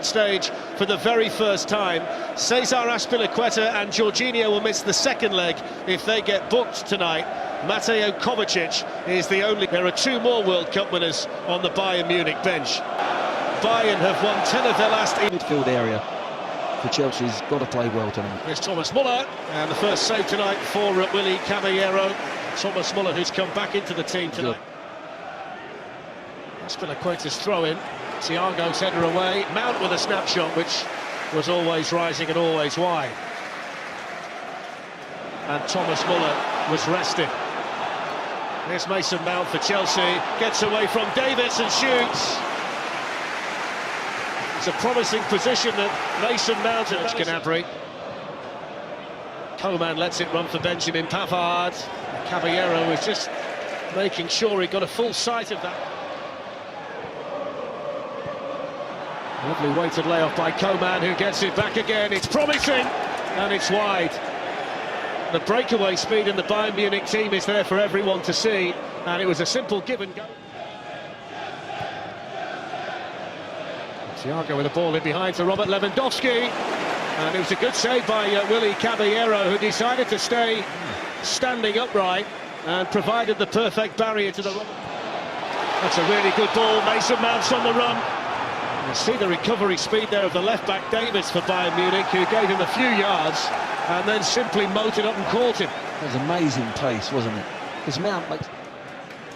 Stage for the very first time. Cesar Azpilicueta and Jorginho will miss the second leg if they get booked tonight. Mateo Kovacic is the only. There are two more World Cup winners on the Bayern Munich bench. Bayern have won 10 of their last 8. Midfield area for Chelsea's got to play well tonight. Here's Thomas Muller, and the first save tonight for Willy Caballero. Thomas Muller, who's come back into the team tonight. Azpilicueta's throw-in. Thiago's header away. Mount with a snapshot, which was always rising and always wide. And Thomas Muller was resting. Here's Mason Mount for Chelsea. Gets away from Davis and shoots. It's a promising position that Mason Mount and Gnabry. Coman lets it run for Benjamin Pavard. Caballero was just making sure he got a full sight of that. Lovely weighted layoff by Coman, who gets it back again. It's promising, and it's wide. The breakaway speed in the Bayern Munich team is there for everyone to see, and it was a simple give and go. Thiago with the ball in behind to Robert Lewandowski, and it was a good save by Willy Caballero, who decided to stay standing upright and provided the perfect barrier to the run. That's a really good ball. Mason Mount's on the run. You see the recovery speed there of the left-back Davis for Bayern Munich, who gave him a few yards and then simply motored up and caught him. It was amazing pace, wasn't it? Because Mount makes...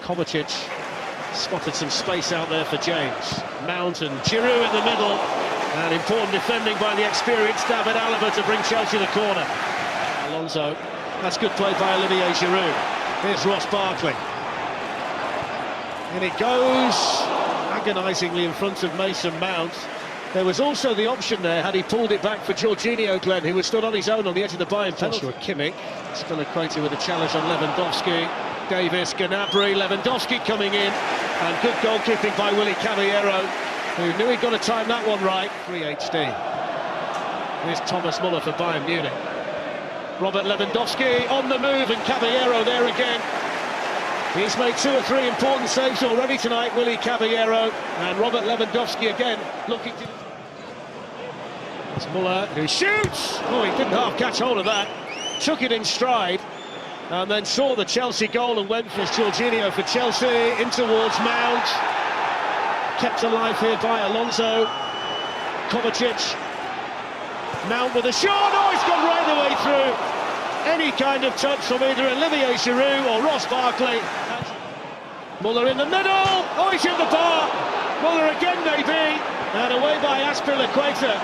Kovacic spotted some space out there for James. Mount and Giroud in the middle, and important defending by the experienced David Alaba to bring Chelsea the corner. Alonso, that's good play by Olivier Giroud. Here's Ross Barkley. And it goes agonisingly in front of Mason Mount. There was also the option there, had he pulled it back for Jorginho, Glenn, who was stood on his own on the edge of the Bayern penalty. Kimmich, still acquainted with a challenge on Lewandowski. Davis, Gnabry, Lewandowski coming in, and good goalkeeping by Willy Caballero, who knew he'd got to time that one right. 3 HD. Here's Thomas Muller for Bayern Munich. Robert Lewandowski on the move, and Caballero there again. He's made 2 or 3 important saves already tonight, Willy Caballero, and Robert Lewandowski again looking to... It's Muller who shoots! Oh, he didn't half catch hold of that. Took it in stride, and then saw the Chelsea goal and went for Jorginho for Chelsea, in towards Mount. Kept alive here by Alonso. Kovacic. Mount with a shot, oh, it's gone right the way through. Any kind of touch from either Olivier Giroud or Ross Barkley. Muller in the middle, oh, he's hit the bar. Muller again maybe, and away by Azpilicueta.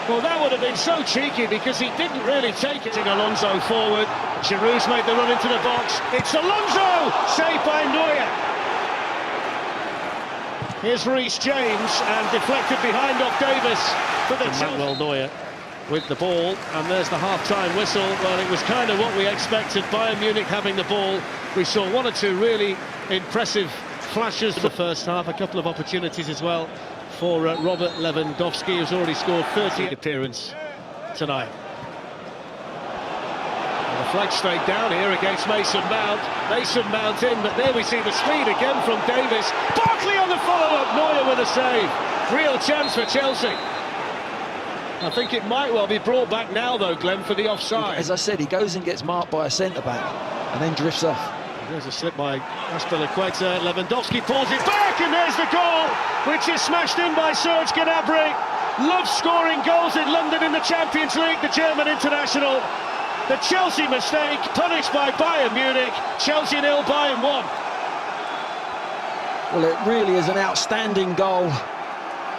Well, that would have been so cheeky because he didn't really take it. Alonso forward, Giroud's made the run into the box. It's Alonso, saved by Neuer. Here's Reece James, and deflected behind off Davis for the Manuel Neuer with the ball, and there's the half-time whistle. Well, it was kind of what we expected, Bayern Munich having the ball. We saw 1 or 2 really impressive flashes for the first half, a couple of opportunities as well for Robert Lewandowski, who's already scored 30 appearance tonight. And the flag straight down here against Mason Mount. Mason Mount in, but there we see the speed again from Davis. Barkley on the follow-up, Neuer with a save. Real chance for Chelsea. I think it might well be brought back now, though, Glenn, for the offside. As I said, he goes and gets marked by a centre-back and then drifts off. There's a slip by Azpilicueta. Lewandowski pulls it back, and there's the goal, which is smashed in by Serge Gnabry. Loves scoring goals in London in the Champions League, the German international. The Chelsea mistake, punished by Bayern Munich. Chelsea 0, Bayern 1. Well, it really is an outstanding goal,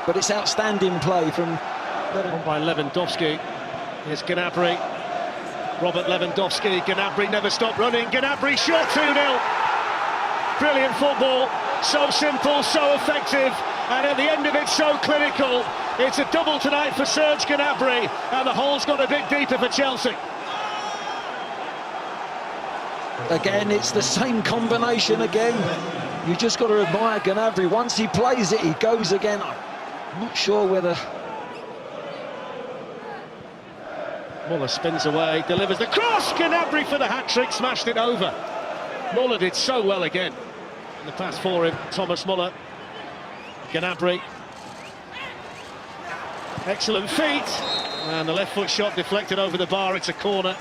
but it's outstanding play from... On by Lewandowski. Here's Gnabry. Robert Lewandowski. Gnabry never stopped running. Gnabry shot 2-0. Brilliant football. So simple, so effective, and at the end of it, so clinical. It's a double tonight for Serge Gnabry, and the hole's got a bit deeper for Chelsea. Again, it's the same combination again. You just got to admire Gnabry. Once he plays it, he goes again. I'm not sure whether... Muller spins away, delivers the cross. Gnabry for the hat-trick, smashed it over. Muller did so well again. In the pass for him, Thomas Muller. Gnabry. Excellent feet. And the left foot shot deflected over the bar. It's a corner.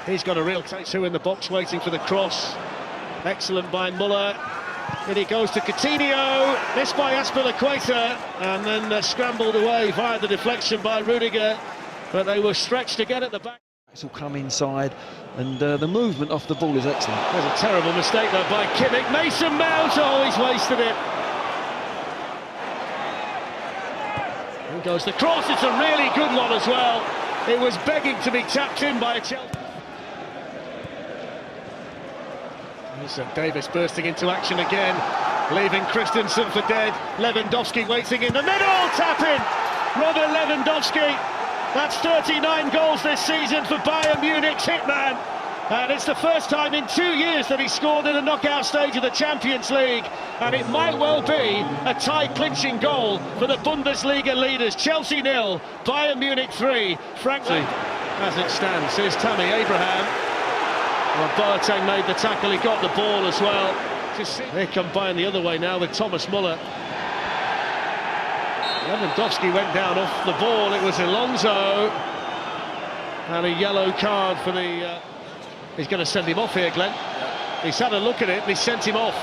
He's got a real two in the box waiting for the cross. Excellent by Muller. And he goes to Coutinho, missed by Azpilicueta, and then scrambled away via the deflection by Rudiger, but they were stretched again at the back. This will come inside, and the movement off the ball is excellent. There's a terrible mistake there by Kimmich. Mason Mount, oh, he's wasted it. Here goes the cross, it's a really good one as well. It was begging to be tapped in by a Chelsea. Davis bursting into action again, leaving Christensen for dead. Lewandowski waiting in the middle, tap in. Robert Lewandowski, that's 39 goals this season for Bayern Munich's hitman. And it's the first time in 2 years that he scored in the knockout stage of the Champions League. And it might well be a tie-clinching goal for the Bundesliga leaders. Chelsea 0, Bayern Munich 3. Frankly, as it stands, here's Tammy Abraham. Well, Boateng made the tackle, he got the ball as well. They combine the other way now with Thomas Muller. Lewandowski went down off the ball, it was Alonso. And a yellow card for the... he's going to send him off here, Glenn. He's had a look at it and he sent him off.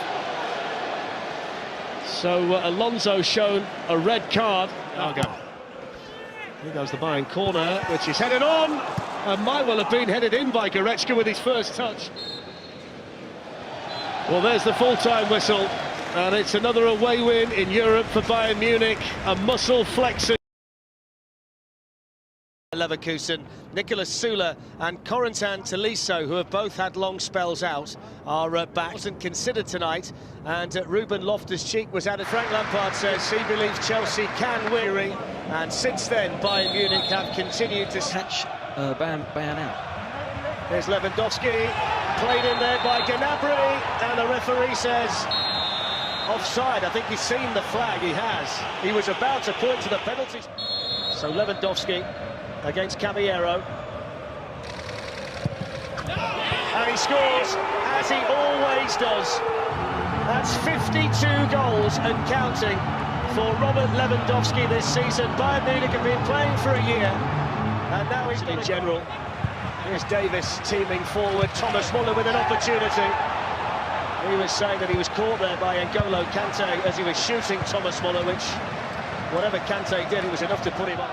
So Alonso shown a red card. Here goes the Bayern corner, which is headed on. And might well have been headed in by Goretzka with his first touch. Well, there's the full-time whistle, and it's another away win in Europe for Bayern Munich, a muscle flexing. Leverkusen, Nicolas Süle and Corentin Tolisso, who have both had long spells out, are back. Wasn't considered tonight, and Ruben Loftus-Cheek was added. Frank Lampard says he believes Chelsea can win, and since then Bayern Munich have continued to catch Bayern out. There's Lewandowski, played in there by Gnabry, and the referee says offside. I think he's seen the flag, he has. He was about to point to the penalty. So Lewandowski against Caballero, and he scores as he always does. That's 52 goals and counting for Robert Lewandowski this season. Bayern Munich have been playing for a year, and now he's in general. Here's Davis teaming forward, Thomas Muller with an opportunity. He was saying that he was caught there by N'Golo Kante as he was shooting Thomas Muller, which, whatever Kante did, it was enough to put him on.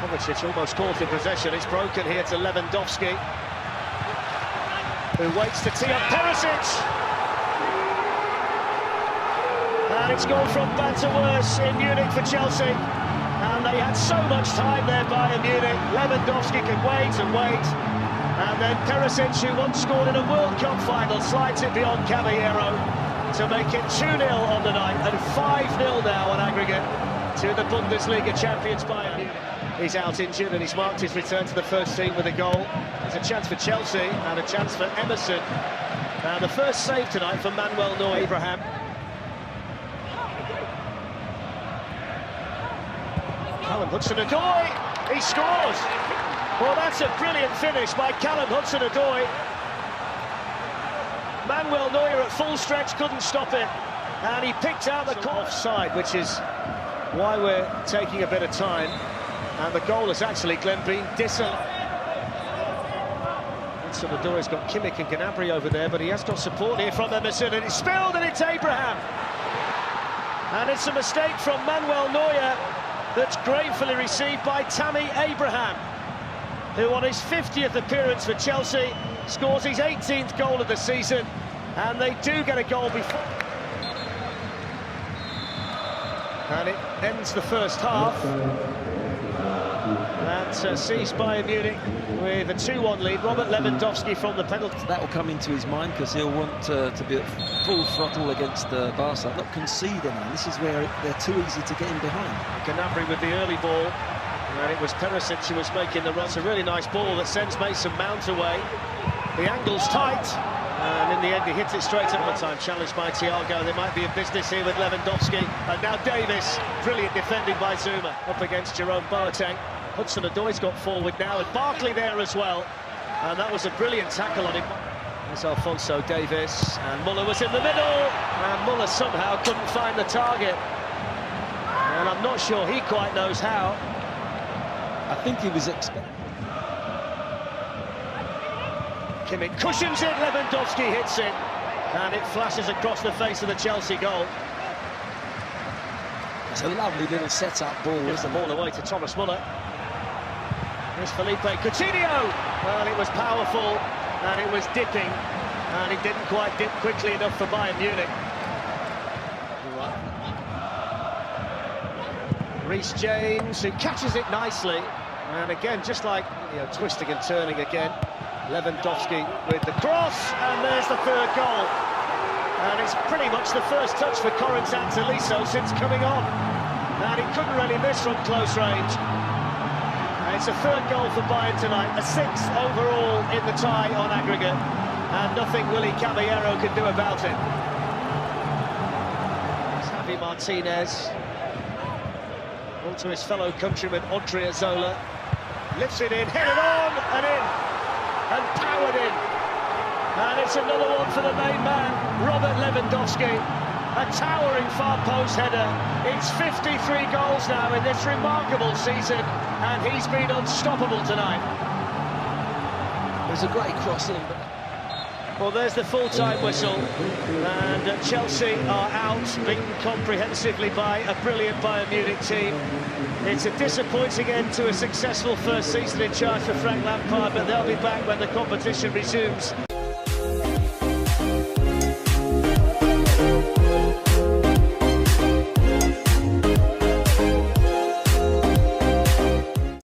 Kovacic almost caught in possession. It's broken here to Lewandowski, who waits to tee up Perisic. And it's gone from bad to worse in Munich for Chelsea. And they had so much time there, Bayern Munich. Lewandowski could wait and wait. And then Perisic, who once scored in a World Cup final, slides it beyond Caballero to make it 2-0 on the night and 5-0 now on aggregate to the Bundesliga champions Bayern Munich. He's out injured and he's marked his return to the first team with a goal. There's a chance for Chelsea and a chance for Emerson. Now the first save tonight for Manuel Neuer. Abraham. Callum Hudson-Odoi, he scores! Well, that's a brilliant finish by Callum Hudson-Odoi. Manuel Neuer at full stretch couldn't stop it, and he picked out the offside, which is why we're taking a bit of time. And the goal has actually, Glenn, been disallowed. Hudson-Odoi's got Kimmich and Gnabry over there, but he has got support here from Emerson, and it's spilled, and it's Abraham. And it's a mistake from Manuel Neuer that's gratefully received by Tammy Abraham, who on his 50th appearance for Chelsea scores his 18th goal of the season, and they do get a goal before. And it ends the first half. That sees Bayern Munich with a 2-1 lead. Robert Lewandowski from the penalty. That will come into his mind because he'll want to be at full throttle against Barca, not concede any. This is where they're too easy to get in behind. Gnabry with the early ball, and it was Perisic who was making the run. It's a really nice ball that sends Mason Mount away. The angle's tight, and in the end he hits it straight at the time. Challenged by Thiago. There might be a business here with Lewandowski, and now Davis. Brilliant defending by Zuma up against Jerome Boateng. Hudson-Odoi's got forward now, and Barkley there as well. And that was a brilliant tackle on him. There's Alphonso Davies, and Muller was in the middle, and Muller somehow couldn't find the target. And I'm not sure he quite knows how. I think he was expecting. Kimmich cushions it, Lewandowski hits it, and it flashes across the face of the Chelsea goal. It's a lovely little set-up ball. Gives the ball away to Thomas Muller. Here's Felipe Coutinho. Well, it was powerful, and it was dipping, and it didn't quite dip quickly enough for Bayern Munich. Reece James, who catches it nicely, and again, just like, twisting and turning again. Lewandowski with the cross, and there's the third goal. And it's pretty much the first touch for Corentin Tolisso since coming on. And he couldn't really miss from close range. And it's a third goal for Bayern tonight, a sixth overall in the tie on aggregate. And nothing Willy Caballero can do about it. It's Javi Martinez. On to his fellow countryman, Odriozola. Lifts it in, headed on, and in. And powered in. And it's another one for the main man, Robert Lewandowski. A towering far post header. It's 53 goals now in this remarkable season, and he's been unstoppable tonight. It was a great crossing. Well, there's the full-time whistle, and Chelsea are out, beaten comprehensively by a brilliant Bayern Munich team. It's a disappointing end to a successful first season in charge for Frank Lampard, but they'll be back when the competition resumes.